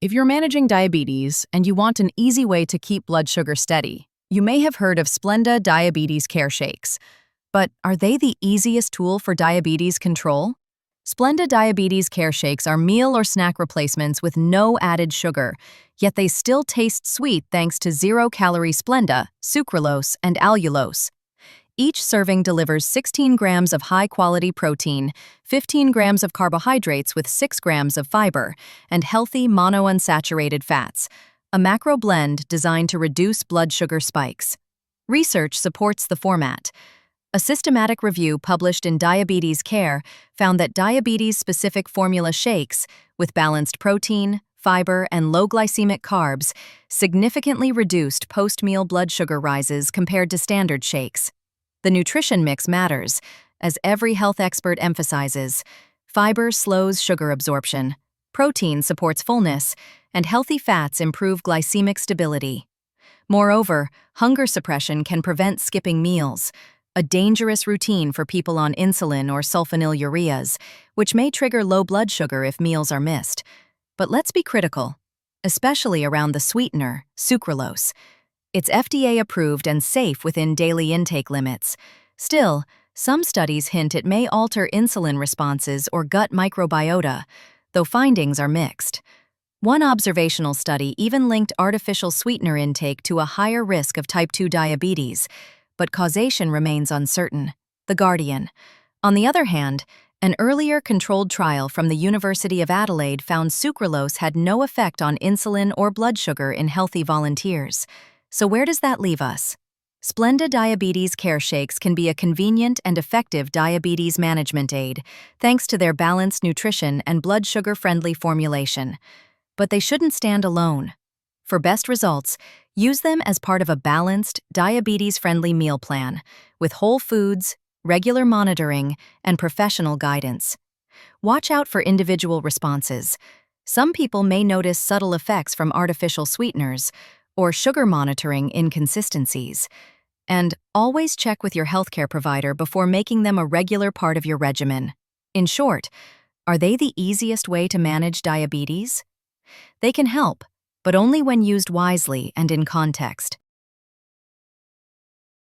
If you're managing diabetes and you want an easy way to keep blood sugar steady, you may have heard of Splenda Diabetes Care Shakes. But are they the easiest tool for diabetes control? Splenda Diabetes Care Shakes are meal or snack replacements with no added sugar, yet they still taste sweet thanks to zero-calorie Splenda, sucralose, and allulose. Each serving delivers 16 grams of high-quality protein, 15 grams of carbohydrates with 6 grams of fiber, and healthy monounsaturated fats, a macro blend designed to reduce blood sugar spikes. Research supports the format. A systematic review published in Diabetes Care found that diabetes-specific formula shakes, with balanced protein, fiber, and low glycemic carbs, significantly reduced post-meal blood sugar rises compared to standard shakes. The nutrition mix matters, as every health expert emphasizes. Fiber slows sugar absorption, protein supports fullness, and healthy fats improve glycemic stability. Moreover, hunger suppression can prevent skipping meals, a dangerous routine for people on insulin or sulfonylureas, which may trigger low blood sugar if meals are missed. But let's be critical, especially around the sweetener, sucralose. It's FDA-approved and safe within daily intake limits. Still, some studies hint it may alter insulin responses or gut microbiota, though findings are mixed. One observational study even linked artificial sweetener intake to a higher risk of type 2 diabetes, but causation remains uncertain. The Guardian. On the other hand, an earlier controlled trial from the University of Adelaide found sucralose had no effect on insulin or blood sugar in healthy volunteers. So where does that leave us? Splenda Diabetes Care Shakes can be a convenient and effective diabetes management aid, thanks to their balanced nutrition and blood sugar-friendly formulation. But they shouldn't stand alone. For best results, use them as part of a balanced, diabetes-friendly meal plan, with whole foods, regular monitoring, and professional guidance. Watch out for individual responses. Some people may notice subtle effects from artificial sweeteners, or sugar monitoring inconsistencies. And always check with your healthcare provider before making them a regular part of your regimen. In short, are they the easiest way to manage diabetes? They can help, but only when used wisely and in context.